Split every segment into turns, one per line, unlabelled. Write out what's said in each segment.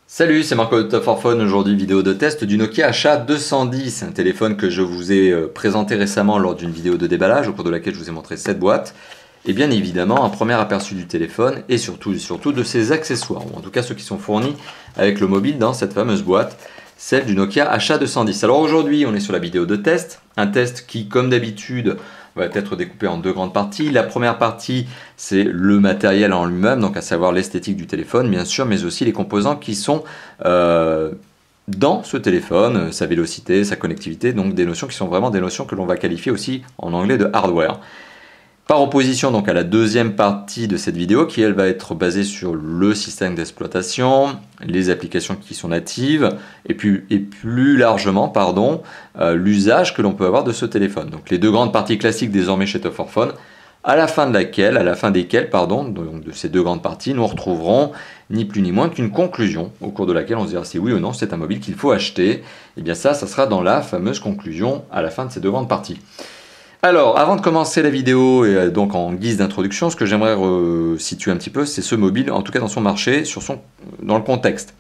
Salut, c'est Marco de Top for Phone. Aujourd'hui, vidéo de test du Nokia HA210, un téléphone que je vous ai présenté récemment lors d'une vidéo de déballage au cours de laquelle je vous ai montré cette boîte. Et bien évidemment, un premier aperçu du téléphone et surtout de ses accessoires, ou en tout cas ceux qui sont fournis avec le mobile dans cette fameuse boîte, celle du Nokia HA210. Alors aujourd'hui, on est sur la vidéo de test, un test qui, comme d'habitude, va être découpé en deux grandes parties. La première partie, c'est le matériel en lui-même, donc à savoir l'esthétique du téléphone, bien sûr, mais aussi les composants qui sont dans ce téléphone, sa vélocité, sa connectivité, donc des notions qui sont vraiment des notions que l'on va qualifier aussi en anglais de hardware. Par opposition donc à la deuxième partie de cette vidéo qui elle va être basée sur le système d'exploitation, les applications qui sont natives et plus largement l'usage que l'on peut avoir de ce téléphone. Donc les deux grandes parties classiques désormais chez Top for Phone, à la fin desquelles, donc de ces deux grandes parties, nous retrouverons ni plus ni moins qu'une conclusion au cours de laquelle on se dira si oui ou non c'est un mobile qu'il faut acheter. Et bien ça sera dans la fameuse conclusion à la fin de ces deux grandes parties. Alors, avant de commencer la vidéo, et donc en guise d'introduction, ce que j'aimerais situer un petit peu, c'est ce mobile, en tout cas dans son marché, dans le contexte.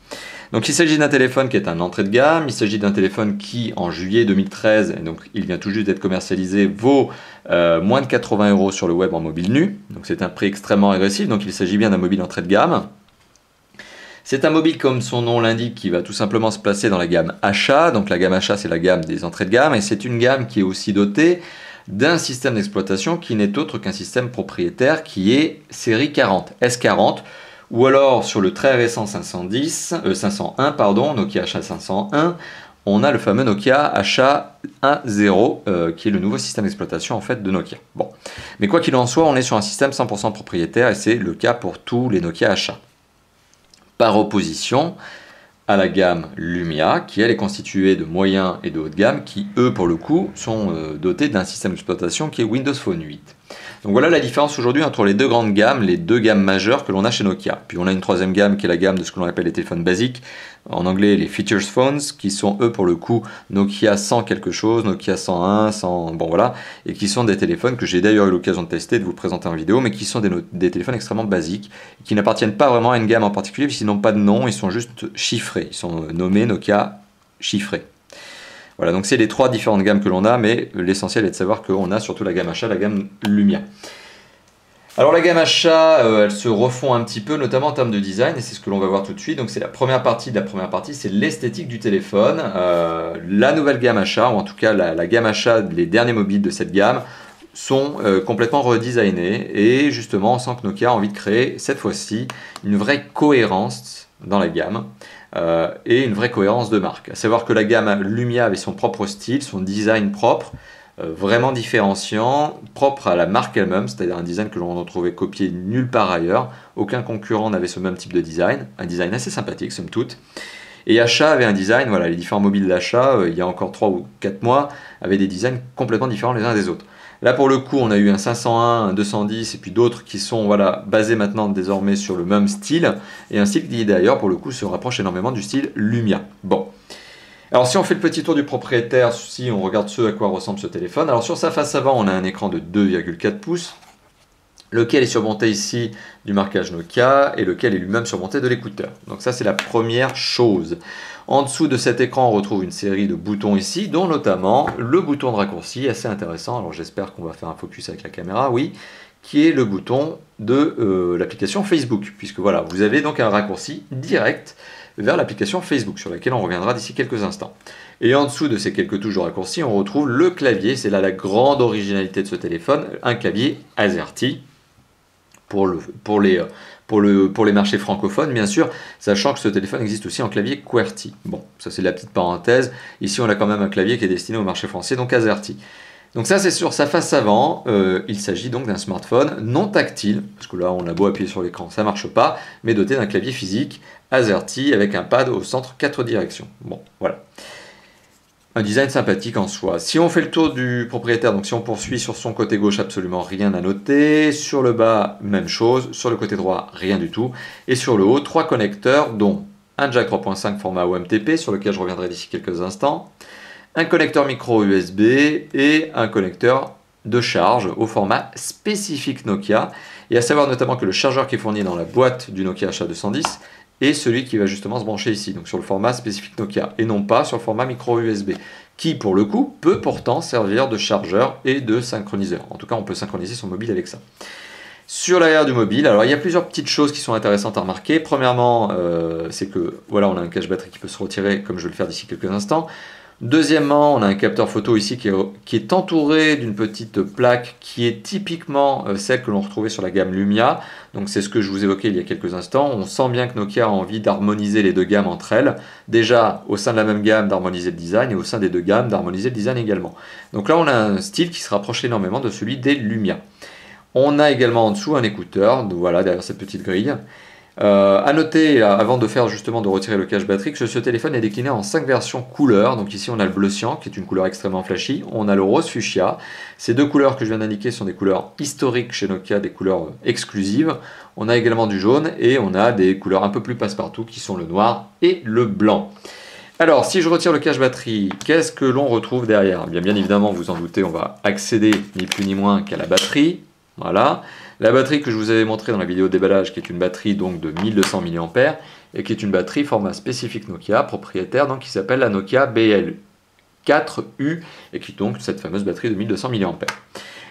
Donc il s'agit d'un téléphone qui est un entrée de gamme, il s'agit d'un téléphone qui, en juillet 2013, et donc il vient tout juste d'être commercialisé, vaut moins de 80 € sur le web en mobile nu. Donc c'est un prix extrêmement agressif, donc il s'agit bien d'un mobile entrée de gamme. C'est un mobile, comme son nom l'indique, qui va tout simplement se placer dans la gamme HA. Donc la gamme HA, c'est la gamme des entrées de gamme, et c'est une gamme qui est aussi dotée d'un système d'exploitation qui n'est autre qu'un système propriétaire qui est série 40, S40, ou alors sur le très récent 501, Nokia HA501, on a le fameux Nokia HA10, qui est le nouveau système d'exploitation en fait de Nokia. Bon, mais quoi qu'il en soit, on est sur un système 100% propriétaire et c'est le cas pour tous les Nokia HA. Par opposition à la gamme Lumia, qui elle est constituée de moyens et de haut de gamme, qui eux pour le coup sont dotés d'un système d'exploitation qui est Windows Phone 8. Donc voilà la différence aujourd'hui entre les deux grandes gammes, les deux gammes majeures que l'on a chez Nokia. Puis on a une troisième gamme qui est la gamme de ce que l'on appelle les téléphones basiques, en anglais les features phones, qui sont eux pour le coup Nokia 100 quelque chose, Nokia 101, 100, bon voilà, et qui sont des téléphones que j'ai d'ailleurs eu l'occasion de tester, de vous présenter en vidéo, mais qui sont des téléphones extrêmement basiques, qui n'appartiennent pas vraiment à une gamme en particulier, puisqu'ils n'ont pas de nom, ils sont juste chiffrés, ils sont nommés Nokia chiffrés. Voilà, donc c'est les trois différentes gammes que l'on a, mais l'essentiel est de savoir qu'on a surtout la gamme HA, la gamme Lumia. Alors la gamme HA, elle se refond un petit peu, notamment en termes de design, et c'est ce que l'on va voir tout de suite. Donc c'est la première partie de la première partie, c'est l'esthétique du téléphone. La nouvelle gamme HA, ou en tout cas la gamme HA, les derniers mobiles de cette gamme, sont complètement redesignés. Et justement, on sent que Nokia a envie de créer, cette fois-ci, une vraie cohérence dans la gamme. Et une vraie cohérence de marque. À savoir que la gamme Lumia avait son propre style, son design propre, vraiment différenciant, propre à la marque elle-même, c'est-à-dire un design que l'on ne retrouvait copié nulle part ailleurs. Aucun concurrent n'avait ce même type de design, un design assez sympathique somme toute. Et HA avait un design, voilà, les différents mobiles d'HA, il y a encore 3 ou 4 mois, avaient des designs complètement différents les uns des autres. Là pour le coup on a eu un 501, un 210 et puis d'autres qui sont voilà, basés maintenant désormais sur le même style et un style qui d'ailleurs pour le coup se rapproche énormément du style Lumia. Bon, alors si on fait le petit tour du propriétaire, si on regarde ce à quoi ressemble ce téléphone, alors sur sa face avant on a un écran de 2,4 pouces, lequel est surmonté ici du marquage Nokia et lequel est lui-même surmonté de l'écouteur. Donc ça c'est la première chose. En dessous de cet écran, on retrouve une série de boutons ici, dont notamment le bouton de raccourci, assez intéressant, alors j'espère qu'on va faire un focus avec la caméra, oui, qui est le bouton de l'application Facebook, puisque voilà, vous avez donc un raccourci direct vers l'application Facebook, sur laquelle on reviendra d'ici quelques instants. Et en dessous de ces quelques touches de raccourci, on retrouve le clavier, c'est là la grande originalité de ce téléphone, un clavier AZERTY, pour les marchés francophones, bien sûr, sachant que ce téléphone existe aussi en clavier QWERTY. Bon, ça c'est la petite parenthèse. Ici, on a quand même un clavier qui est destiné au marché français, donc AZERTY. Donc ça, c'est sur sa face avant. Il s'agit donc d'un smartphone non tactile, parce que là, on a beau appuyer sur l'écran, ça ne marche pas, mais doté d'un clavier physique AZERTY avec un pad au centre 4 directions. Bon, voilà. Un design sympathique en soi. Si on fait le tour du propriétaire, donc si on poursuit sur son côté gauche, absolument rien à noter. Sur le bas, même chose. Sur le côté droit, rien du tout. Et sur le haut, 3 connecteurs, dont un jack 3.5 format OMTP, sur lequel je reviendrai d'ici quelques instants, un connecteur micro USB et un connecteur de charge au format spécifique Nokia. Et à savoir notamment que le chargeur qui est fourni dans la boîte du Nokia HA210 et celui qui va justement se brancher ici, donc sur le format spécifique Nokia, et non pas sur le format micro USB, qui pour le coup peut pourtant servir de chargeur et de synchroniseur. En tout cas, on peut synchroniser son mobile avec ça. Sur l'arrière du mobile, alors il y a plusieurs petites choses qui sont intéressantes à remarquer. Premièrement, c'est que voilà, on a un cache batterie qui peut se retirer, comme je vais le faire d'ici quelques instants. Deuxièmement, on a un capteur photo ici qui est entouré d'une petite plaque qui est typiquement celle que l'on retrouvait sur la gamme Lumia. Donc c'est ce que je vous évoquais il y a quelques instants. On sent bien que Nokia a envie d'harmoniser les deux gammes entre elles. Déjà, au sein de la même gamme, d'harmoniser le design, et au sein des deux gammes, d'harmoniser le design également. Donc là, on a un style qui se rapproche énormément de celui des Lumia. On a également en dessous un écouteur, donc voilà, derrière cette petite grille. À noter, avant de faire justement de retirer le cache batterie, que ce téléphone est décliné en 5 versions couleurs. Donc ici on a le bleu cyan, qui est une couleur extrêmement flashy. On a le rose fuchsia. Ces deux couleurs que je viens d'indiquer sont des couleurs historiques chez Nokia, des couleurs exclusives. On a également du jaune et on a des couleurs un peu plus passe-partout qui sont le noir et le blanc. Alors, si je retire le cache batterie, qu'est-ce que l'on retrouve derrière? Bien évidemment, vous en doutez, on va accéder ni plus ni moins qu'à la batterie. Voilà, la batterie que je vous avais montrée dans la vidéo de déballage, qui est une batterie donc de 1200 mAh et qui est une batterie format spécifique Nokia, propriétaire, donc qui s'appelle la Nokia BL4U et qui est donc cette fameuse batterie de 1200 mAh.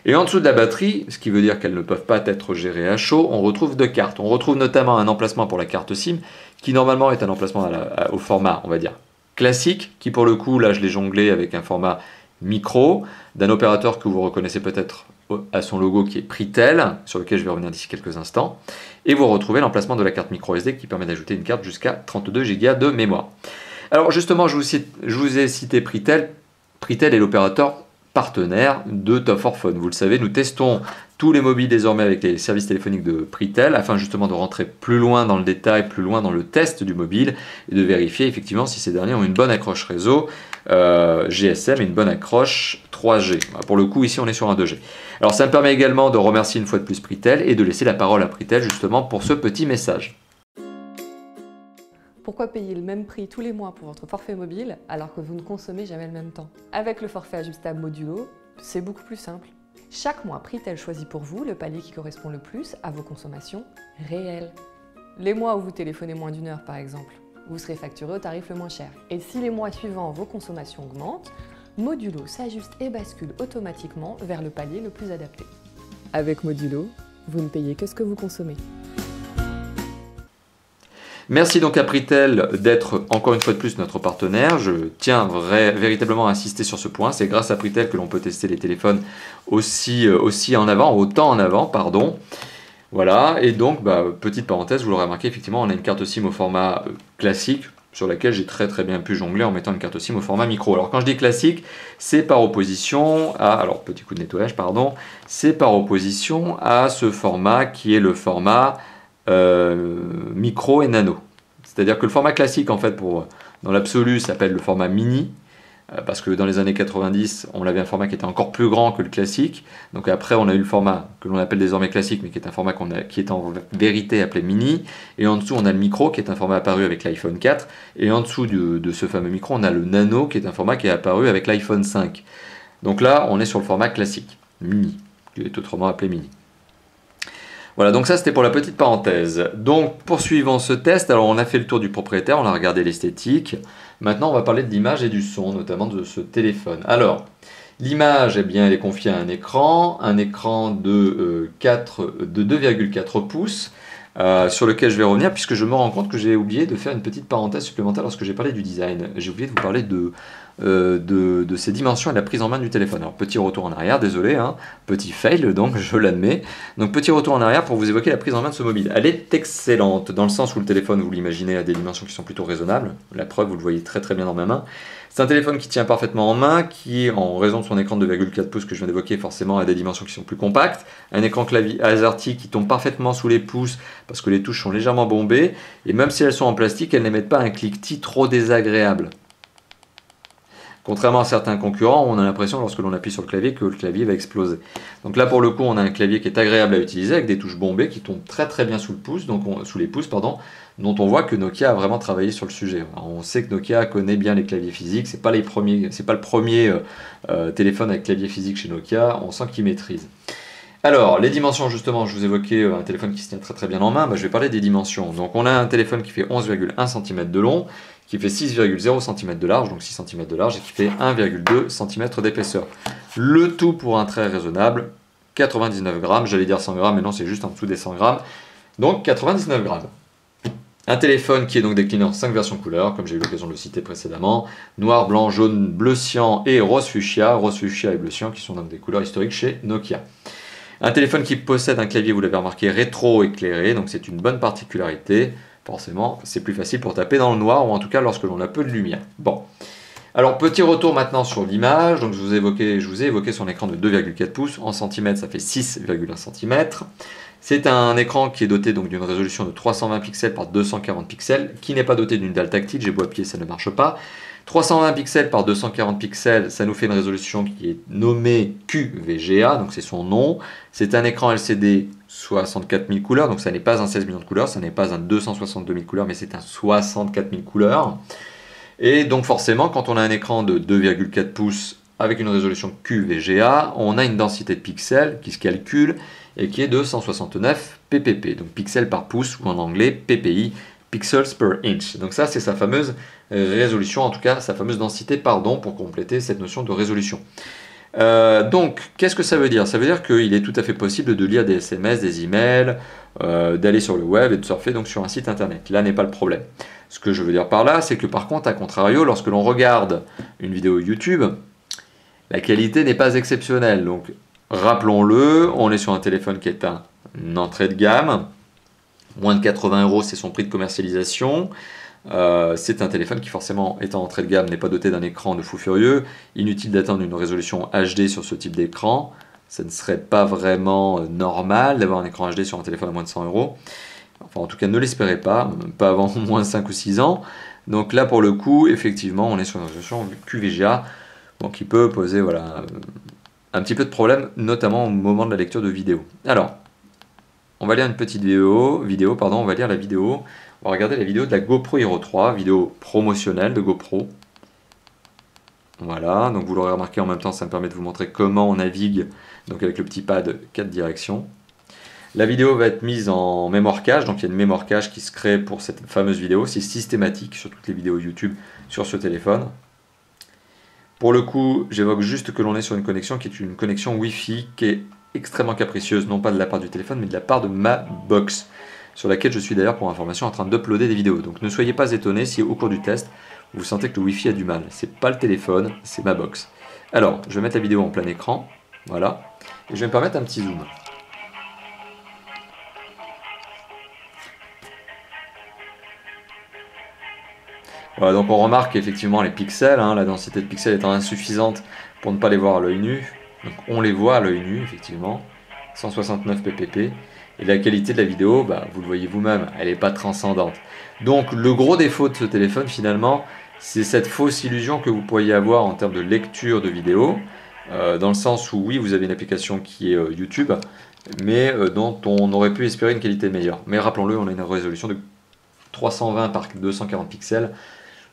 Et en dessous de la batterie, ce qui veut dire qu'elles ne peuvent pas être gérées à chaud, on retrouve deux cartes. On retrouve notamment un emplacement pour la carte SIM, qui normalement est un emplacement au format, on va dire, classique, qui pour le coup, là je l'ai jonglé avec un format micro, d'un opérateur que vous reconnaissez peut-être à son logo qui est Pritel, sur lequel je vais revenir d'ici quelques instants, et vous retrouvez l'emplacement de la carte micro SD qui permet d'ajouter une carte jusqu'à 32 Go de mémoire. Alors justement, je vous ai cité Pritel. Pritel est l'opérateur partenaire de Top 4 Phone. Vous le savez, nous testons tous les mobiles désormais avec les services téléphoniques de Pritel afin justement de rentrer plus loin dans le détail, plus loin dans le test du mobile et de vérifier effectivement si ces derniers ont une bonne accroche réseau GSM et une bonne accroche 3G. Pour le coup, ici on est sur un 2G. Alors ça me permet également de remercier une fois de plus Pritel et de laisser la parole à Pritel justement pour ce petit message.
Pourquoi payer le même prix tous les mois pour votre forfait mobile alors que vous ne consommez jamais le même temps? Avec le forfait ajustable modulo, c'est beaucoup plus simple. Chaque mois, Pritel choisit pour vous le palier qui correspond le plus à vos consommations réelles. Les mois où vous téléphonez moins d'une heure par exemple, vous serez facturé au tarif le moins cher. Et si les mois suivants, vos consommations augmentent, Modulo s'ajuste et bascule automatiquement vers le palier le plus adapté. Avec Modulo, vous ne payez que ce que vous consommez.
Merci donc à Pritel d'être encore une fois de plus notre partenaire. Je tiens véritablement à insister sur ce point. C'est grâce à Pritel que l'on peut tester les téléphones autant en avant, pardon. Voilà, et donc, petite parenthèse, vous l'aurez remarqué, effectivement, on a une carte SIM au format classique, sur laquelle j'ai très bien pu jongler en mettant une carte SIM au format micro. Alors quand je dis classique, c'est par opposition à, alors petit coup de nettoyage, pardon, c'est par opposition à ce format qui est le format micro et nano. C'est-à-dire que le format classique, en fait, dans l'absolu, s'appelle le format mini, parce que dans les années 90, on avait un format qui était encore plus grand que le classique. Donc après, on a eu le format que l'on appelle désormais classique, mais qui est un format qui est en vérité appelé mini. Et en dessous, on a le micro, qui est un format apparu avec l'iPhone 4. Et en dessous de ce fameux micro, on a le nano, qui est un format qui est apparu avec l'iPhone 5. Donc là, on est sur le format classique, mini, qui est autrement appelé mini. Voilà, donc ça c'était pour la petite parenthèse. Donc poursuivons ce test. Alors on a fait le tour du propriétaire, on a regardé l'esthétique. Maintenant on va parler de l'image et du son, notamment de ce téléphone. Alors, l'image, eh bien, elle est confiée à un écran de 2,4 pouces. Sur lequel je vais revenir puisque je me rends compte que j'ai oublié de faire une petite parenthèse supplémentaire lorsque j'ai parlé du design. J'ai oublié de vous parler de ses dimensions et de la prise en main du téléphone. Alors petit retour en arrière, désolé, hein, petit fail donc je l'admets. Donc petit retour en arrière pour vous évoquer la prise en main de ce mobile. Elle est excellente dans le sens où le téléphone, vous l'imaginez, a des dimensions qui sont plutôt raisonnables. La preuve, vous le voyez très bien dans ma main. C'est un téléphone qui tient parfaitement en main, qui, en raison de son écran de 2,4 pouces que je viens d'évoquer, forcément a des dimensions qui sont plus compactes. Un écran clavier AZERTY qui tombe parfaitement sous les pouces parce que les touches sont légèrement bombées. Et même si elles sont en plastique, elles n'émettent pas un cliquetis trop désagréable. Contrairement à certains concurrents, on a l'impression lorsque l'on appuie sur le clavier que le clavier va exploser. Donc là pour le coup on a un clavier qui est agréable à utiliser avec des touches bombées qui tombent très bien sous les pouces, dont on voit que Nokia a vraiment travaillé sur le sujet. Alors, on sait que Nokia connaît bien les claviers physiques, c'est pas le premier téléphone avec clavier physique chez Nokia, on sent qu'il maîtrise. Alors, les dimensions, justement, je vous évoquais un téléphone qui se tient très très bien en main, je vais parler des dimensions. Donc on a un téléphone qui fait 11,1 cm de long, qui fait 6,0 cm de large, donc 6 cm de large, et qui fait 1,2 cm d'épaisseur. Le tout pour un très raisonnable, 99 grammes, j'allais dire 100 grammes, mais non, c'est juste en dessous des 100 grammes, donc 99 grammes. Un téléphone qui est donc décliné en 5 versions couleurs, comme j'ai eu l'occasion de le citer précédemment, noir, blanc, jaune, bleu cyan et rose fuchsia et bleu cyan qui sont donc des couleurs historiques chez Nokia. Un téléphone qui possède un clavier, vous l'avez remarqué, rétro-éclairé, donc c'est une bonne particularité. Forcément, c'est plus facile pour taper dans le noir, ou en tout cas lorsque l'on a peu de lumière. Bon. Alors, petit retour maintenant sur l'image. Donc, je vous ai évoqué son écran de 2,4 pouces. En centimètres, ça fait 6,1 cm. C'est un écran qui est doté d'une résolution de 320 pixels par 240 pixels, qui n'est pas doté d'une dalle tactile. J'ai beau appuyer, ça ne marche pas. 320 pixels par 240 pixels, ça nous fait une résolution qui est nommée QVGA, donc c'est son nom. C'est un écran LCD 64 000 couleurs, donc ça n'est pas un 16 millions de couleurs, ça n'est pas un 262 000 couleurs, mais c'est un 64 000 couleurs. Et donc forcément, quand on a un écran de 2,4 pouces avec une résolution QVGA, on a une densité de pixels qui se calcule et qui est de 169 ppp, donc pixels par pouce, ou en anglais PPI, pixels per inch. Donc ça, c'est sa fameuse résolution, en tout cas sa fameuse densité, pardon, pour compléter cette notion de résolution. Donc, qu'est-ce que ça veut dire? Ça veut dire qu'il est tout à fait possible de lire des SMS, des emails, d'aller sur le web et de surfer donc sur un site internet. Là n'est pas le problème. Ce que je veux dire par là, c'est que par contre, à contrario, lorsque l'on regarde une vidéo YouTube, la qualité n'est pas exceptionnelle. Donc, rappelons-le, on est sur un téléphone qui est une entrée de gamme. Moins de 80 €, c'est son prix de commercialisation. C'est un téléphone qui, forcément, étant entrée de gamme, n'est pas doté d'un écran de fou furieux. Inutile d'attendre une résolution HD sur ce type d'écran. Ça ne serait pas vraiment normal d'avoir un écran HD sur un téléphone à moins de 100 €. Enfin, en tout cas, ne l'espérez pas, pas avant au moins 5 ou 6 ans. Donc là, pour le coup, effectivement, on est sur une résolution QVGA, bon, qui peut poser un petit peu de problème, notamment au moment de la lecture de vidéo. Alors, on va lire une petite vidéo, on va lire la vidéo. On va regarder la vidéo de la GoPro Hero 3, vidéo promotionnelle de GoPro. Voilà, donc vous l'aurez remarqué en même temps, ça me permet de vous montrer comment on navigue donc avec le petit pad 4 directions. La vidéo va être mise en mémoire cache, donc il y a une mémoire cache qui se crée pour cette fameuse vidéo. C'est systématique sur toutes les vidéos YouTube sur ce téléphone. Pour le coup, j'évoque juste que l'on est sur une connexion qui est une connexion Wi-Fi qui est extrêmement capricieuse, non pas de la part du téléphone, mais de la part de ma box, sur laquelle je suis d'ailleurs pour information en train d'uploader des vidéos. Donc ne soyez pas étonnés si au cours du test, vous sentez que le Wi-Fi a du mal. C'est pas le téléphone, c'est ma box. Alors, je vais mettre la vidéo en plein écran, voilà, et je vais me permettre un petit zoom. Voilà, donc on remarque effectivement les pixels, la densité de pixels étant insuffisante pour ne pas les voir à l'œil nu. Donc on les voit à l'œil nu, effectivement, 169 ppp. Et la qualité de la vidéo, vous le voyez vous-même, elle n'est pas transcendante. Donc le gros défaut de ce téléphone, finalement, c'est cette fausse illusion que vous pourriez avoir en termes de lecture de vidéo, dans le sens où oui, vous avez une application qui est YouTube, mais dont on aurait pu espérer une qualité meilleure. Mais rappelons-le, on a une résolution de 320 par 240 pixels.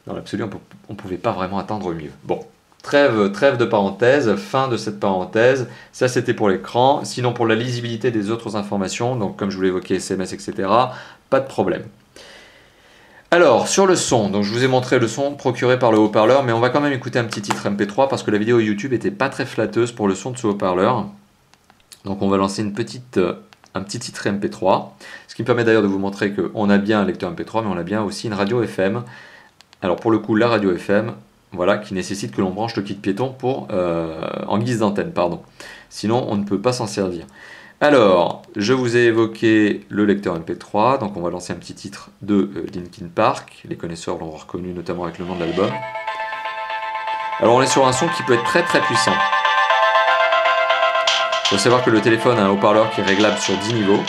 Dans l'absolu, on ne pouvait pas vraiment attendre mieux. Bon, trêve de parenthèse, fin de cette parenthèse. Ça, c'était pour l'écran. Sinon, pour la lisibilité des autres informations, donc comme je vous l'ai évoqué, SMS, etc., pas de problème. Alors, sur le son, donc je vous ai montré le son procuré par le haut-parleur, mais on va quand même écouter un petit titre MP3 parce que la vidéo YouTube n'était pas très flatteuse pour le son de ce haut-parleur. Donc on va lancer un petit titre MP3, ce qui me permet d'ailleurs de vous montrer qu'on a bien un lecteur MP3, mais on a bien aussi une radio FM. Alors pour le coup, la radio FM, voilà, qui nécessite que l'on branche le kit piéton en guise d'antenne, pardon. Sinon, on ne peut pas s'en servir. Alors, je vous ai évoqué le lecteur MP3, donc on va lancer un petit titre de Linkin Park. Les connaisseurs l'ont reconnu notamment avec le nom de l'album. Alors on est sur un son qui peut être très très puissant. Il faut savoir que le téléphone a un haut-parleur qui est réglable sur 10 niveaux,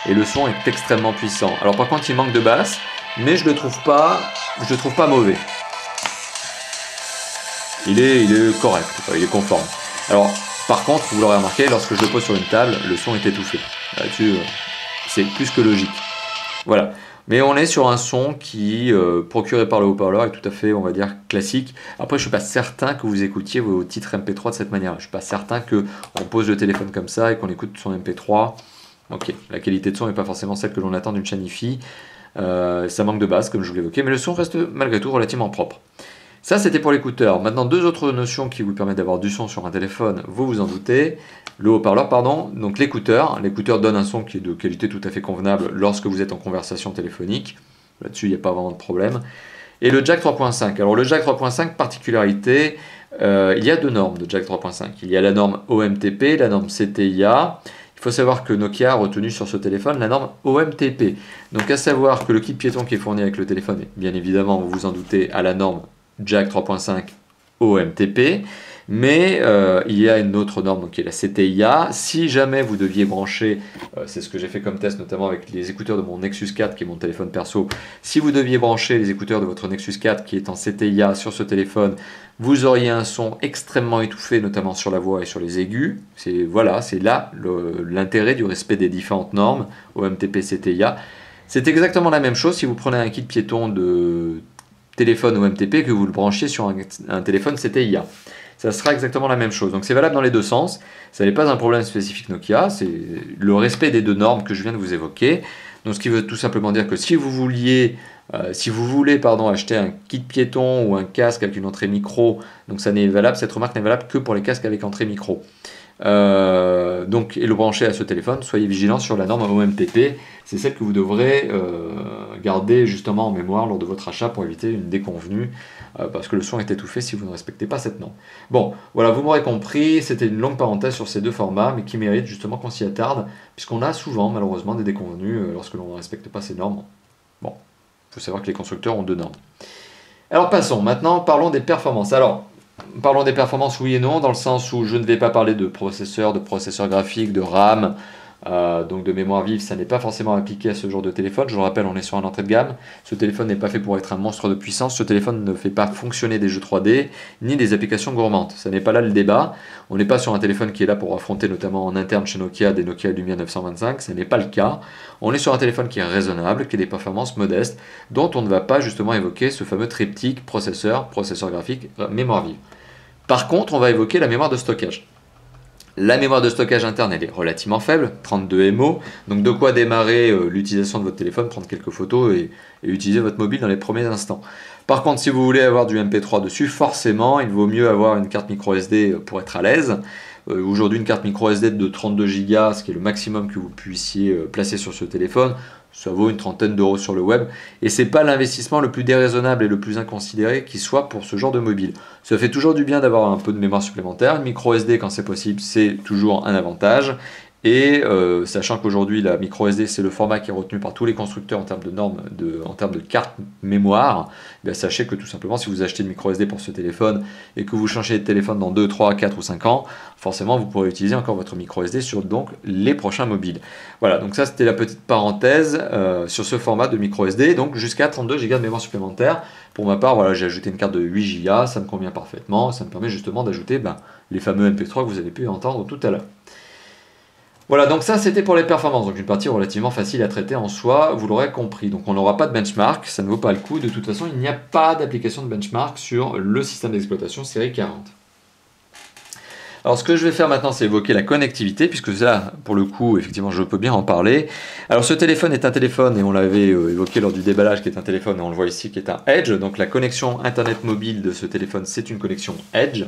et le son est extrêmement puissant. Alors par contre, il manque de basse, mais je le trouve pas mauvais. Il est correct, il est conforme. Alors, par contre, vous l'aurez remarqué, lorsque je le pose sur une table, le son est étouffé. Là-dessus, c'est plus que logique. Voilà. Mais on est sur un son qui, procuré par le haut-parleur, est tout à fait, on va dire, classique. Après, je ne suis pas certain que vous écoutiez vos titres MP3 de cette manière. Je ne suis pas certain qu'on pose le téléphone comme ça et qu'on écoute son MP3. Ok, la qualité de son n'est pas forcément celle que l'on attend d'une chaîne hi-fi. Ça manque de base, comme je vous l'évoquais, mais le son reste malgré tout relativement propre. Ça, c'était pour l'écouteur. Maintenant, deux autres notions qui vous permettent d'avoir du son sur un téléphone, vous vous en doutez. Le haut-parleur, pardon, donc l'écouteur. L'écouteur donne un son qui est de qualité tout à fait convenable lorsque vous êtes en conversation téléphonique. Là-dessus, il n'y a pas vraiment de problème. Et le jack 3.5. Alors, le jack 3.5, particularité, il y a deux normes de jack 3.5. Il y a la norme OMTP, la norme CTIA. Il faut savoir que Nokia a retenu sur ce téléphone la norme OMTP. Donc, à savoir que le kit piéton qui est fourni avec le téléphone est bien évidemment, vous vous en doutez, à la norme jack 3.5 OMTP, mais il y a une autre norme donc, qui est la CTIA. Si jamais vous deviez brancher, c'est ce que j'ai fait comme test notamment avec les écouteurs de mon Nexus 4 qui est mon téléphone perso, si vous deviez brancher les écouteurs de votre Nexus 4 qui est en CTIA sur ce téléphone, vous auriez un son extrêmement étouffé, notamment sur la voix et sur les aigus. C'est voilà, c'est là l'intérêt du respect des différentes normes OMTP, CTIA. C'est exactement la même chose si vous prenez un kit piéton de téléphone OMTP que vous le branchiez sur un téléphone CTIA. Ça sera exactement la même chose. Donc c'est valable dans les deux sens. Ça n'est pas un problème spécifique Nokia, c'est le respect des deux normes que je viens de vous évoquer. Donc ce qui veut tout simplement dire que si vous voulez acheter un kit piéton ou un casque avec une entrée micro, donc ça n'est valable, cette remarque n'est valable que pour les casques avec entrée micro. Donc, et le brancher à ce téléphone, soyez vigilants sur la norme OMTP, c'est celle que vous devrez garder justement en mémoire lors de votre achat pour éviter une déconvenue, parce que le son est étouffé si vous ne respectez pas cette norme. Bon, voilà, vous m'aurez compris, c'était une longue parenthèse sur ces deux formats, mais qui mérite justement qu'on s'y attarde, puisqu'on a souvent malheureusement des déconvenues lorsque l'on ne respecte pas ces normes. Bon, il faut savoir que les constructeurs ont deux normes. Alors passons, maintenant parlons des performances. Alors, parlons des performances oui et non, dans le sens où je ne vais pas parler de processeur graphique, de RAM, donc de mémoire vive, ça n'est pas forcément appliqué à ce genre de téléphone. Je le rappelle, on est sur un entrée de gamme. Ce téléphone n'est pas fait pour être un monstre de puissance. Ce téléphone ne fait pas fonctionner des jeux 3D, ni des applications gourmandes. Ça n'est pas là le débat. On n'est pas sur un téléphone qui est là pour affronter notamment en interne chez Nokia des Nokia Lumia 925. Ce n'est pas le cas. On est sur un téléphone qui est raisonnable, qui a des performances modestes, dont on ne va pas justement évoquer ce fameux triptyque processeur graphique, mémoire vive. Par contre, on va évoquer la mémoire de stockage. La mémoire de stockage interne, elle est relativement faible, 32 MO, donc de quoi démarrer l'utilisation de votre téléphone, prendre quelques photos et utiliser votre mobile dans les premiers instants. Par contre, si vous voulez avoir du MP3 dessus, forcément, il vaut mieux avoir une carte micro SD pour être à l'aise. Aujourd'hui, une carte micro SD de 32 Go, ce qui est le maximum que vous puissiez placer sur ce téléphone, ça vaut une trentaine d'euros sur le web, et c'est pas l'investissement le plus déraisonnable et le plus inconsidéré qui soit pour ce genre de mobile. Ça fait toujours du bien d'avoir un peu de mémoire supplémentaire, une micro SD quand c'est possible, c'est toujours un avantage, et sachant qu'aujourd'hui la micro SD c'est le format qui est retenu par tous les constructeurs en termes de normes, en termes de carte mémoire, bien sachez que tout simplement si vous achetez une micro SD pour ce téléphone et que vous changez de téléphone dans 2, 3, 4 ou 5 ans, forcément vous pourrez utiliser encore votre micro SD sur donc les prochains mobiles. Voilà, donc ça c'était la petite parenthèse sur ce format de micro SD, donc jusqu'à 32 Go de mémoire supplémentaire. Pour ma part, voilà, j'ai ajouté une carte de 8 Go, ça me convient parfaitement, ça me permet justement d'ajouter les fameux MP3 que vous avez pu entendre tout à l'heure. Voilà, donc ça c'était pour les performances, donc une partie relativement facile à traiter en soi, vous l'aurez compris. Donc on n'aura pas de benchmark, ça ne vaut pas le coup, de toute façon il n'y a pas d'application de benchmark sur le système d'exploitation série 40. Alors ce que je vais faire maintenant, c'est évoquer la connectivité, puisque là, pour le coup, effectivement, je peux bien en parler. Alors ce téléphone est un téléphone, et on l'avait évoqué lors du déballage, qui est un téléphone, et on le voit ici, qui est un Edge. Donc la connexion Internet mobile de ce téléphone, c'est une connexion Edge.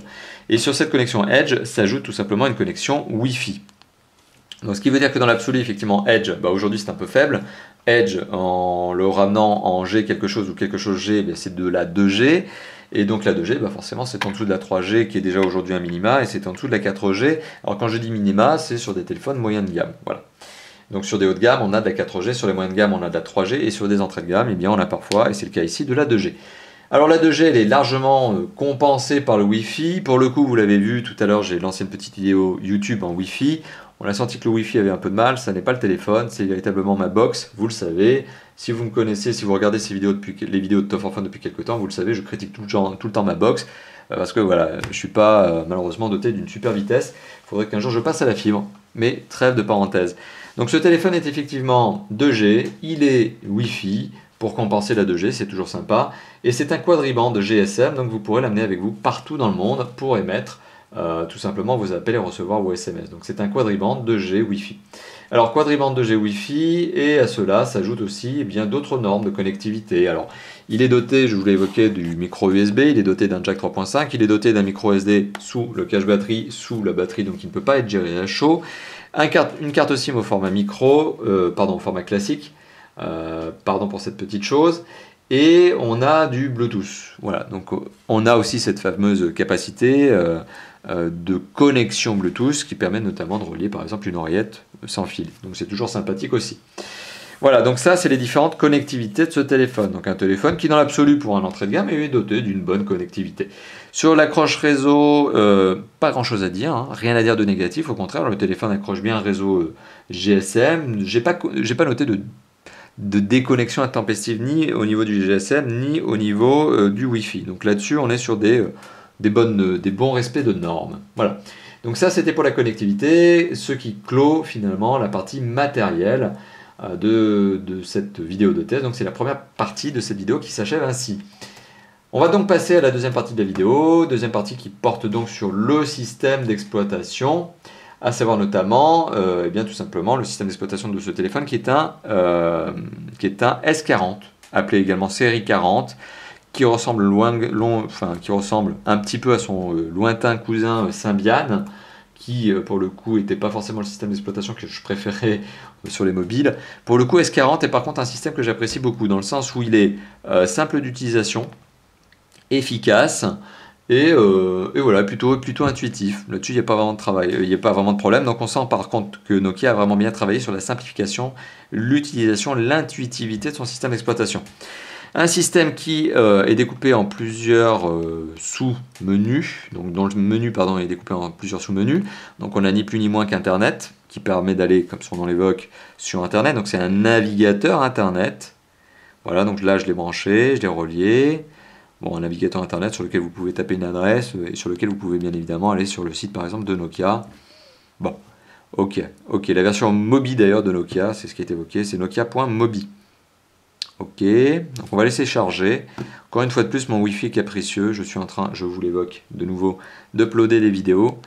Et sur cette connexion Edge, s'ajoute tout simplement une connexion Wi-Fi. Donc ce qui veut dire que dans l'absolu, effectivement, Edge, aujourd'hui c'est un peu faible. Edge, en le ramenant en G quelque chose ou quelque chose G, c'est de la 2G. Et donc la 2G, forcément c'est en dessous de la 3G qui est déjà aujourd'hui un minima, et c'est en dessous de la 4G. Alors quand je dis minima, c'est sur des téléphones moyens de gamme. Voilà. Donc sur des hauts de gamme, on a de la 4G, sur les moyennes de gamme, on a de la 3G, et sur des entrées de gamme, on a parfois, et c'est le cas ici, de la 2G. Alors la 2G, elle est largement compensée par le Wi-Fi. Pour le coup, vous l'avez vu tout à l'heure, j'ai lancé une petite vidéo YouTube en Wi-Fi. On a senti que le Wi-Fi avait un peu de mal, ça n'est pas le téléphone, c'est véritablement ma box, vous le savez. Si vous me connaissez, si vous regardez les vidéos de Top 4 Fun depuis quelques temps, vous le savez, je critique tout le temps ma box, parce que voilà, je ne suis pas malheureusement doté d'une super vitesse. Il faudrait qu'un jour je passe à la fibre, mais trêve de parenthèse. Donc ce téléphone est effectivement 2G, il est Wi-Fi pour compenser la 2G, c'est toujours sympa. Et c'est un quadriband GSM, donc vous pourrez l'amener avec vous partout dans le monde pour émettre tout simplement vos appels et recevoir vos SMS. Donc c'est un quadriband 2G Wi-Fi. Alors quadriband 2G Wi-Fi, et à cela s'ajoutent aussi eh bien d'autres normes de connectivité. Alors il est doté, je vous l'ai évoqué, du micro USB, il est doté d'un jack 3.5, il est doté d'un micro SD sous le cache batterie, sous la batterie, donc il ne peut pas être géré à chaud. Une carte SIM au format micro, au format classique, pardon pour cette petite chose. Et on a du Bluetooth. Voilà, donc on a aussi cette fameuse capacité de connexion Bluetooth qui permet notamment de relier par exemple une oreillette sans fil. Donc c'est toujours sympathique aussi. Voilà, donc ça c'est les différentes connectivités de ce téléphone. Donc un téléphone qui dans l'absolu pour un entrée de gamme est doté d'une bonne connectivité. Sur l'accroche réseau, pas grand chose à dire, hein, rien à dire de négatif, au contraire le téléphone accroche bien un réseau GSM. J'ai pas noté de déconnexion intempestive ni au niveau du GSM ni au niveau du Wi-Fi. Donc là-dessus on est sur des bons respects de normes. Voilà. Donc ça c'était pour la connectivité, ce qui clôt finalement la partie matérielle de cette vidéo de test. Donc c'est la première partie de cette vidéo qui s'achève ainsi. On va donc passer à la deuxième partie de la vidéo, deuxième partie qui porte donc sur le système d'exploitation, à savoir notamment, eh bien, tout simplement le système d'exploitation de ce téléphone qui est un S40, appelé également série 40, qui ressemble, qui ressemble un petit peu à son lointain cousin Symbian, qui pour le coup n'était pas forcément le système d'exploitation que je préférais sur les mobiles. Pour le coup S40 est par contre un système que j'apprécie beaucoup, dans le sens où il est simple d'utilisation, efficace, et voilà, plutôt intuitif. Là-dessus, il n'y a pas vraiment de travail, il n'y a pas vraiment de problème. Donc on sent par contre que Nokia a vraiment bien travaillé sur la simplification, l'utilisation, l'intuitivité de son système d'exploitation. Un système qui est découpé en plusieurs sous-menus, donc dont le menu est découpé en plusieurs sous-menus. Donc on a ni plus ni moins qu'Internet, qui permet d'aller, comme son nom l'évoque, sur Internet. Donc c'est un navigateur Internet. Voilà, donc là je l'ai branché, je l'ai relié. Bon, un navigateur Internet sur lequel vous pouvez taper une adresse et sur lequel vous pouvez bien évidemment aller sur le site par exemple de Nokia. Bon, ok, la version Mobi d'ailleurs de Nokia, c'est ce qui est évoqué, c'est nokia.mobi. Ok, donc on va laisser charger. Encore une fois de plus, mon Wi-Fi est capricieux. Je suis en train, je vous l'évoque de nouveau, d'uploader des vidéos.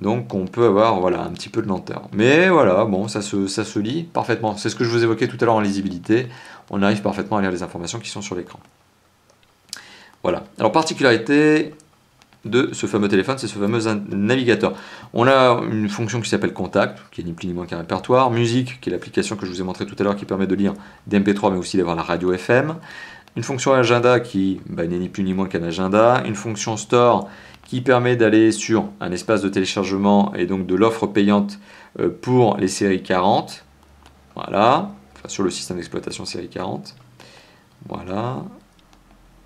Donc on peut avoir voilà, un petit peu de lenteur. Mais voilà, bon, ça se lit parfaitement. C'est ce que je vous évoquais tout à l'heure en lisibilité. On arrive parfaitement à lire les informations qui sont sur l'écran. Voilà. Alors particularité de ce fameux téléphone, c'est ce fameux navigateur. On a une fonction qui s'appelle Contact, qui est ni plus ni moins qu'un répertoire. Musique, qui est l'application que je vous ai montré tout à l'heure, qui permet de lire des MP3, mais aussi d'avoir la radio FM. Une fonction Agenda, qui n'est ni plus ni moins qu'un agenda. Une fonction Store, qui permet d'aller sur un espace de téléchargement, et donc de l'offre payante pour les séries 40. Voilà. Enfin, sur le système d'exploitation série 40. Voilà.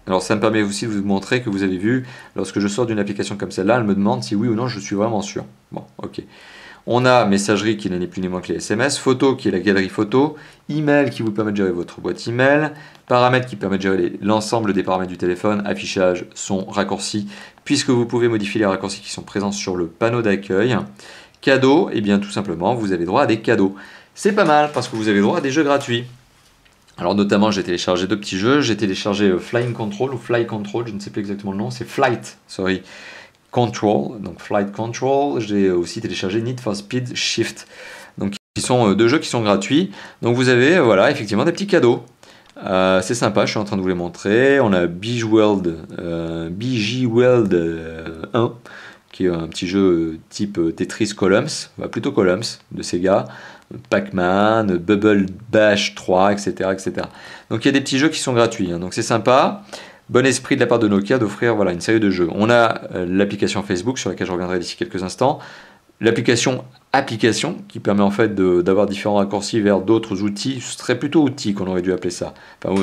Alors ça me permet aussi de vous montrer que vous avez vu, lorsque je sors d'une application comme celle-là, elle me demande si oui ou non je suis vraiment sûr. Bon, ok. On a messagerie qui n'est ni plus ni moins que les SMS, photo qui est la galerie photo, email qui vous permet de gérer votre boîte email, paramètres qui permettent de gérer l'ensemble des paramètres du téléphone, affichage, son, raccourci, puisque vous pouvez modifier les raccourcis qui sont présents sur le panneau d'accueil. Cadeaux, et bien tout simplement vous avez droit à des cadeaux. C'est pas mal parce que vous avez droit à des jeux gratuits. Alors notamment j'ai téléchargé deux petits jeux, j'ai téléchargé Flying Control ou Fly Control, je ne sais plus exactement le nom, c'est Flight Control, donc Flight Control. J'ai aussi téléchargé Need for Speed Shift, donc qui sont deux jeux qui sont gratuits. Donc vous avez voilà effectivement des petits cadeaux. C'est sympa, je suis en train de vous les montrer. On a BG World 1, qui est un petit jeu type Tetris Columns, plutôt Columns de Sega. Pac-Man, Bubble Bash 3, etc., etc. Donc il y a des petits jeux qui sont gratuits, hein, donc c'est sympa. Bon esprit de la part de Nokia d'offrir voilà, une série de jeux. On a l'application Facebook sur laquelle je reviendrai d'ici quelques instants. L'application Application qui permet en fait d'avoir différents raccourcis vers d'autres outils. Ce serait plutôt outils qu'on aurait dû appeler ça. Enfin,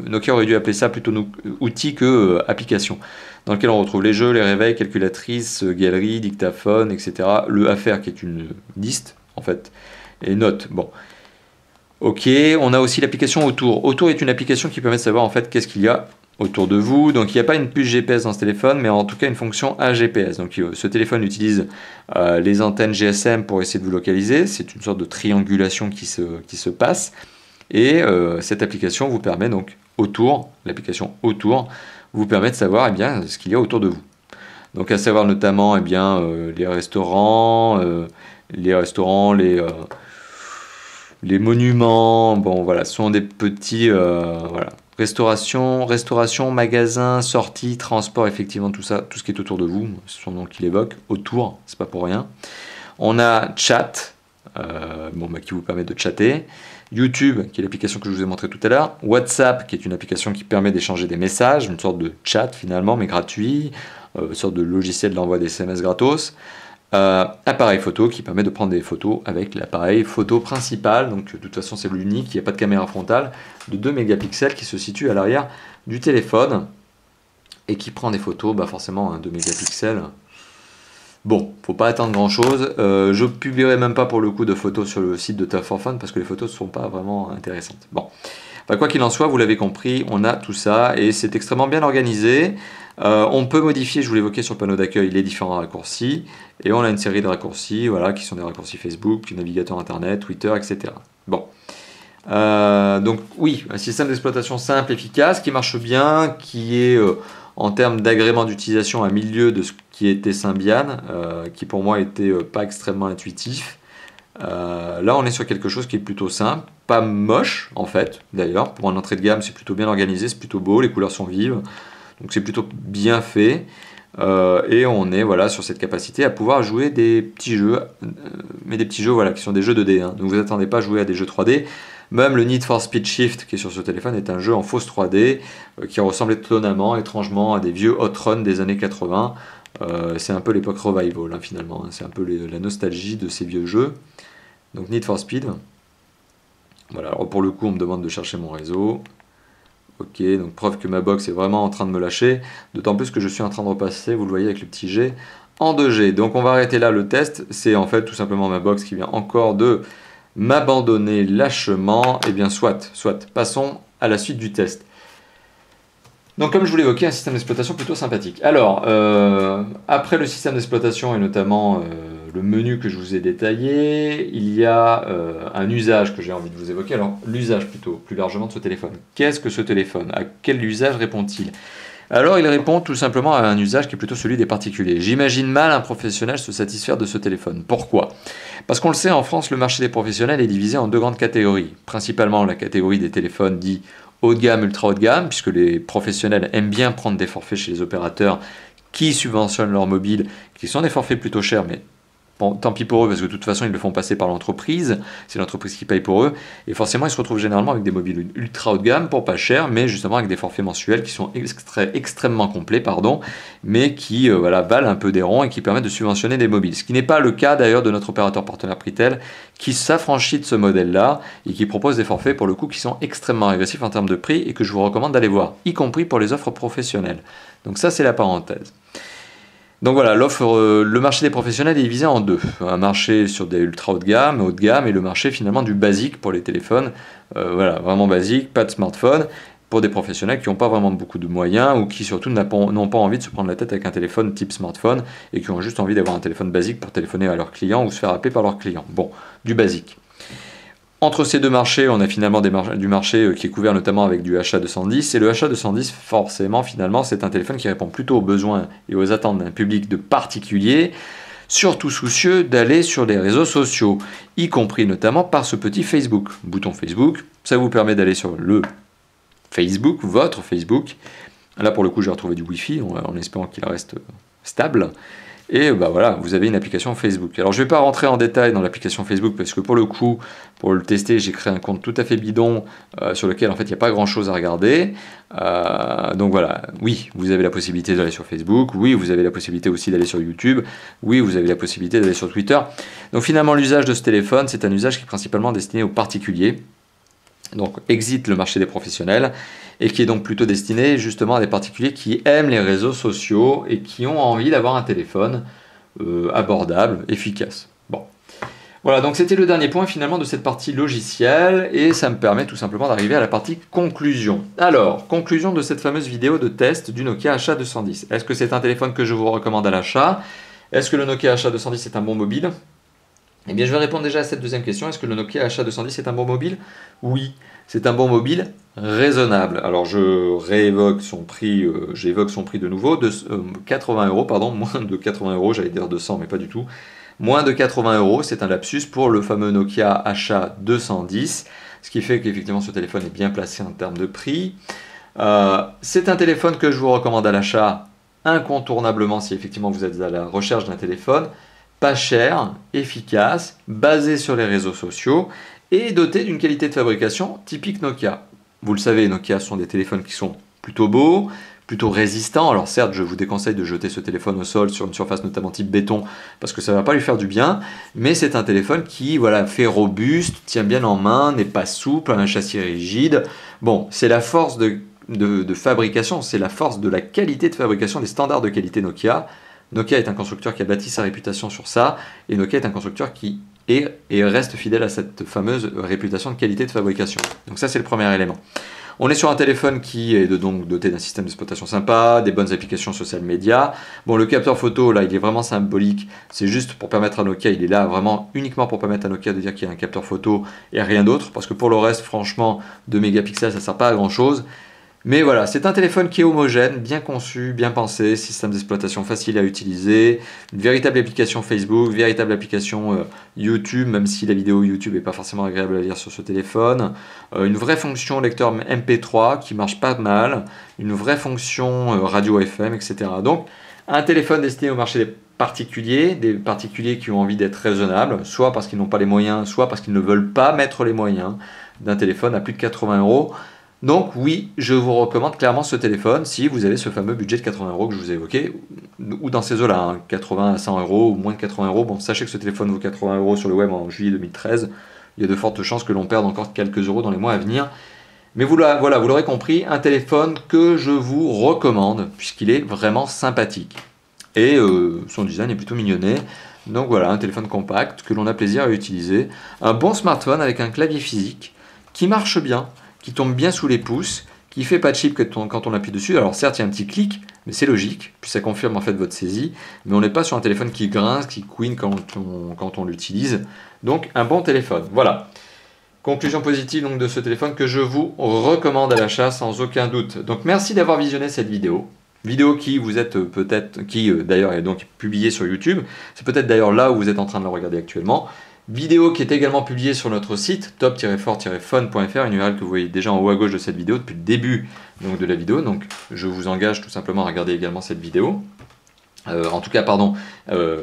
Nokia aurait dû appeler ça plutôt outils que application. Dans lequel on retrouve les jeux, les réveils, calculatrices, galeries, dictaphone, etc. Le Affaire qui est une liste en fait. Et notes, bon. Ok, on a aussi l'application Autour. Autour est une application qui permet de savoir en fait qu'est-ce qu'il y a autour de vous. Donc il n'y a pas une puce GPS dans ce téléphone, mais en tout cas une fonction AGPS. Donc ce téléphone utilise les antennes GSM pour essayer de vous localiser. C'est une sorte de triangulation qui se passe. Et cette application vous permet donc l'application autour, vous permet de savoir ce qu'il y a autour de vous. Donc à savoir notamment les restaurants, les monuments, bon voilà, ce sont des petits voilà. Restauration, magasin, sortie, transport, effectivement tout ça, tout ce qui est autour de vous, c'est son nom qui l'évoque, autour, c'est pas pour rien. On a chat, qui vous permet de chatter. YouTube, qui est l'application que je vous ai montré tout à l'heure. WhatsApp, qui est une application qui permet d'échanger des messages, une sorte de chat finalement, mais gratuit, une sorte de logiciel d'envoi des SMS gratos. Appareil photo qui permet de prendre des photos avec l'appareil photo principal, donc de toute façon c'est l'unique, il n'y a pas de caméra frontale, de 2 mégapixels qui se situe à l'arrière du téléphone et qui prend des photos, forcément 2 mégapixels. Bon, faut pas attendre grand chose, je publierai même pas pour le coup de photos sur le site de Tough4Fun parce que les photos ne sont pas vraiment intéressantes. Bon, quoi qu'il en soit, vous l'avez compris, on a tout ça et c'est extrêmement bien organisé. On peut modifier, je vous l'évoquais sur le panneau d'accueil, les différents raccourcis. Et on a une série de raccourcis, voilà, qui sont des raccourcis Facebook, navigateur internet, Twitter, etc. Bon. Donc oui, un système d'exploitation simple, efficace, qui marche bien, qui est en termes d'agrément d'utilisation à milieu de ce qui était Symbian, qui pour moi était pas extrêmement intuitif. Là on est sur quelque chose qui est plutôt simple, pas moche en fait, d'ailleurs, pour un entrée de gamme c'est plutôt bien organisé, c'est plutôt beau, les couleurs sont vives. Donc c'est plutôt bien fait et on est voilà, sur cette capacité à pouvoir jouer des petits jeux, mais des petits jeux voilà, qui sont des jeux 2D. Donc vous attendez pas à jouer à des jeux 3D. Même le Need for Speed Shift qui est sur ce téléphone est un jeu en fausse 3D qui ressemble étonnamment, étrangement à des vieux Hot Run des années 80. C'est un peu l'époque Revival finalement, c'est un peu la nostalgie de ces vieux jeux. Donc Need for Speed. Voilà, alors pour le coup on me demande de chercher mon réseau. Ok, donc preuve que ma box est vraiment en train de me lâcher, d'autant plus que je suis en train de repasser, vous le voyez avec le petit G, en 2G. Donc on va arrêter là le test, c'est en fait tout simplement ma box qui vient encore de m'abandonner lâchement. Et bien soit, passons à la suite du test. Donc comme je vous l'évoquais, un système d'exploitation plutôt sympathique. Alors, après le système d'exploitation et notamment le menu que je vous ai détaillé, il y a un usage que j'ai envie de vous évoquer. Alors l'usage plutôt, plus largement de ce téléphone. Qu'est-ce que ce téléphone? À quel usage répond-il? Alors il répond tout simplement à un usage qui est plutôt celui des particuliers. J'imagine mal un professionnel se satisfaire de ce téléphone. Pourquoi? Parce qu'on le sait, en France, le marché des professionnels est divisé en 2 grandes catégories. Principalement la catégorie des téléphones dits haut de gamme, ultra haut de gamme, puisque les professionnels aiment bien prendre des forfaits chez les opérateurs qui subventionnent leur mobile, qui sont des forfaits plutôt chers, mais bon, tant pis pour eux, parce que de toute façon, ils le font passer par l'entreprise, c'est l'entreprise qui paye pour eux, et forcément, ils se retrouvent généralement avec des mobiles ultra haut de gamme, pour pas cher, mais justement avec des forfaits mensuels qui sont extrêmement complets, mais qui valent un peu des ronds et qui permettent de subventionner des mobiles. Ce qui n'est pas le cas d'ailleurs de notre opérateur partenaire Pritel, qui s'affranchit de ce modèle-là, et qui propose des forfaits, pour le coup, qui sont extrêmement agressifs en termes de prix, et que je vous recommande d'aller voir, y compris pour les offres professionnelles. Donc ça, c'est la parenthèse. Donc voilà, le marché des professionnels est divisé en 2. Un marché sur des ultra haut de gamme, et le marché finalement du basique pour les téléphones. Vraiment basique, pas de smartphone, pour des professionnels qui n'ont pas vraiment beaucoup de moyens ou qui surtout n'ont pas envie de se prendre la tête avec un téléphone type smartphone et qui ont juste envie d'avoir un téléphone basique pour téléphoner à leurs clients ou se faire appeler par leurs clients. Bon, du basique. Entre ces 2 marchés, on a finalement du marché qui est couvert notamment avec du HA210. Et le HA210, forcément, finalement, c'est un téléphone qui répond plutôt aux besoins et aux attentes d'un public de particuliers, surtout soucieux d'aller sur les réseaux sociaux, y compris notamment par ce petit Facebook. Bouton Facebook, ça vous permet d'aller sur le Facebook, votre Facebook. Là, pour le coup, j'ai retrouvé du Wi-Fi, en espérant qu'il reste stable. Et voilà, vous avez une application Facebook. Alors je ne vais pas rentrer en détail dans l'application Facebook parce que pour le coup, pour le tester, j'ai créé un compte tout à fait bidon sur lequel en fait il n'y a pas grand chose à regarder. Donc voilà, oui, vous avez la possibilité d'aller sur Facebook, oui, vous avez la possibilité aussi d'aller sur YouTube, oui, vous avez la possibilité d'aller sur Twitter. Donc finalement, l'usage de ce téléphone, c'est un usage qui est principalement destiné aux particuliers. Donc exit le marché des professionnels et qui est donc plutôt destiné justement à des particuliers qui aiment les réseaux sociaux et qui ont envie d'avoir un téléphone abordable, efficace. Bon. Voilà, donc c'était le dernier point finalement de cette partie logicielle et ça me permet tout simplement d'arriver à la partie conclusion. Alors, conclusion de cette fameuse vidéo de test du Nokia HA210. Est-ce que c'est un téléphone que je vous recommande à l'achat? Est-ce que le Nokia HA210 est un bon mobile? Eh bien, je vais répondre déjà à cette deuxième question. Est-ce que le Nokia HA210 est un bon mobile? Oui, c'est un bon mobile raisonnable. Alors, je réévoque son prix, j'évoque son prix de nouveau, de 80 €, pardon, moins de 80 €, j'allais dire 200, mais pas du tout. Moins de 80 €, c'est un lapsus pour le fameux Nokia HA210, ce qui fait qu'effectivement ce téléphone est bien placé en termes de prix. C'est un téléphone que je vous recommande à l'achat incontournablement si effectivement vous êtes à la recherche d'un téléphone pas cher, efficace, basé sur les réseaux sociaux et doté d'une qualité de fabrication typique Nokia. Vous le savez, Nokia sont des téléphones qui sont plutôt beaux, plutôt résistants. Alors certes, je vous déconseille de jeter ce téléphone au sol sur une surface notamment type béton parce que ça ne va pas lui faire du bien, mais c'est un téléphone qui voilà, fait robuste, tient bien en main, n'est pas souple, a un châssis rigide. Bon, c'est la force de fabrication, c'est la force de la qualité de fabrication, des standards de qualité Nokia. Nokia est un constructeur qui a bâti sa réputation sur ça, et Nokia est un constructeur qui est et reste fidèle à cette fameuse réputation de qualité de fabrication. Donc ça c'est le premier élément. On est sur un téléphone qui est donc doté d'un système d'exploitation sympa, des bonnes applications social media. Bon, le capteur photo, là, il est vraiment symbolique. C'est juste pour permettre à Nokia, il est là vraiment uniquement pour permettre à Nokia de dire qu'il y a un capteur photo et rien d'autre. Parce que pour le reste, franchement, 2 mégapixels, ça ne sert pas à grand chose. Mais voilà, c'est un téléphone qui est homogène, bien conçu, bien pensé, système d'exploitation facile à utiliser, une véritable application Facebook, véritable application YouTube, même si la vidéo YouTube n'est pas forcément agréable à lire sur ce téléphone, une vraie fonction lecteur MP3 qui marche pas mal, une vraie fonction radio FM, etc. Donc, un téléphone destiné au marché des particuliers qui ont envie d'être raisonnables, soit parce qu'ils n'ont pas les moyens, soit parce qu'ils ne veulent pas mettre les moyens d'un téléphone à plus de 80 €. Donc oui, je vous recommande clairement ce téléphone si vous avez ce fameux budget de 80 € que je vous ai évoqué, ou dans ces eaux-là, hein, 80 à 100 € ou moins de 80 €. Bon, sachez que ce téléphone vaut 80 € sur le web en juillet 2013. Il y a de fortes chances que l'on perde encore quelques euros dans les mois à venir. Mais voilà, vous l'aurez compris, un téléphone que je vous recommande, puisqu'il est vraiment sympathique. Et son design est plutôt mignonné. Donc voilà, un téléphone compact que l'on a plaisir à utiliser. Un bon smartphone avec un clavier physique qui marche bien, qui tombe bien sous les pouces, qui fait pas de chip quand on appuie dessus. Alors certes, il y a un petit clic, mais c'est logique, puis ça confirme en fait votre saisie. Mais on n'est pas sur un téléphone qui grince, qui couine quand on l'utilise. Donc un bon téléphone, voilà. Conclusion positive donc, de ce téléphone que je vous recommande à l'achat sans aucun doute. Donc merci d'avoir visionné cette vidéo. Vidéo qui vous êtes peut-être, qui d'ailleurs est donc publiée sur YouTube. C'est peut-être d'ailleurs là où vous êtes en train de la regarder actuellement. Vidéo qui est également publiée sur notre site top-fort-fun.fr, une URL que vous voyez déjà en haut à gauche de cette vidéo depuis le début donc, de la vidéo. Donc je vous engage tout simplement à regarder également cette vidéo. En tout cas, pardon,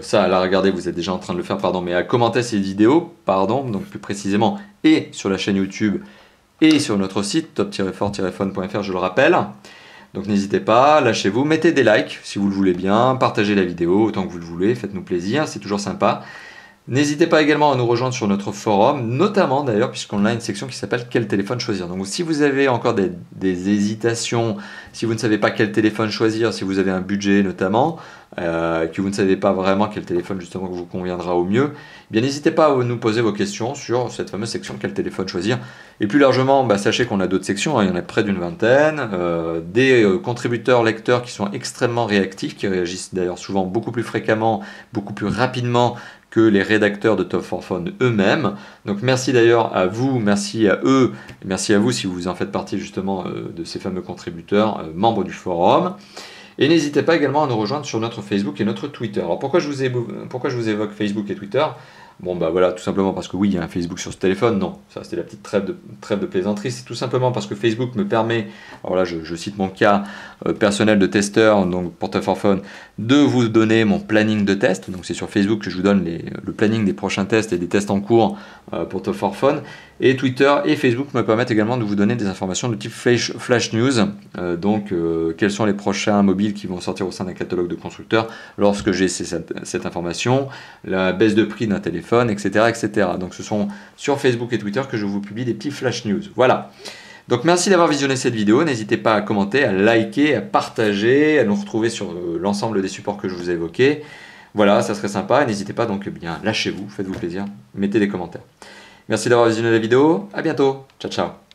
ça à la regarder, vous êtes déjà en train de le faire, pardon, mais à commenter cette vidéo, pardon, donc plus précisément, et sur la chaîne YouTube et sur notre site top-fort-fun.fr, je le rappelle. Donc n'hésitez pas, lâchez-vous, mettez des likes si vous le voulez bien, partagez la vidéo autant que vous le voulez, faites-nous plaisir, c'est toujours sympa. N'hésitez pas également à nous rejoindre sur notre forum, notamment d'ailleurs puisqu'on a une section qui s'appelle « Quel téléphone choisir ?» Donc si vous avez encore des hésitations, si vous ne savez pas quel téléphone choisir, si vous avez un budget notamment, que vous ne savez pas vraiment quel téléphone justement vous conviendra au mieux, eh bien n'hésitez pas à nous poser vos questions sur cette fameuse section « Quel téléphone choisir ?» Et plus largement, sachez qu'on a d'autres sections, hein, il y en a près d'une vingtaine, des contributeurs lecteurs qui sont extrêmement réactifs, qui réagissent d'ailleurs souvent beaucoup plus fréquemment, beaucoup plus rapidement que les rédacteurs de Top for Fun eux-mêmes. Donc merci d'ailleurs à vous, merci à eux, et merci à vous si vous en faites partie justement de ces fameux contributeurs, membres du forum. Et n'hésitez pas également à nous rejoindre sur notre Facebook et notre Twitter. Alors pourquoi je vous évoque Facebook et Twitter ? Bon voilà, tout simplement parce que oui, il y a un Facebook sur ce téléphone, non, ça c'était la petite trêve de plaisanterie, c'est tout simplement parce que Facebook me permet, alors là je cite mon cas personnel de testeur, donc pour Top for Fun, de vous donner mon planning de test, donc c'est sur Facebook que je vous donne le planning des prochains tests et des tests en cours pour Top for Fun, et Twitter et Facebook me permettent également de vous donner des informations de type flash news, donc quels sont les prochains mobiles qui vont sortir au sein d'un catalogue de constructeurs lorsque j'ai cette information, la baisse de prix d'un téléphone, etc., etc. Donc ce sont sur Facebook et Twitter que je vous publie des petits flash news. Voilà. Donc merci d'avoir visionné cette vidéo. N'hésitez pas à commenter, à liker, à partager, à nous retrouver sur l'ensemble des supports que je vous ai évoqués. Voilà, ça serait sympa. N'hésitez pas, donc bien, lâchez-vous, faites-vous plaisir, mettez des commentaires. Merci d'avoir visionné la vidéo, à bientôt, ciao ciao.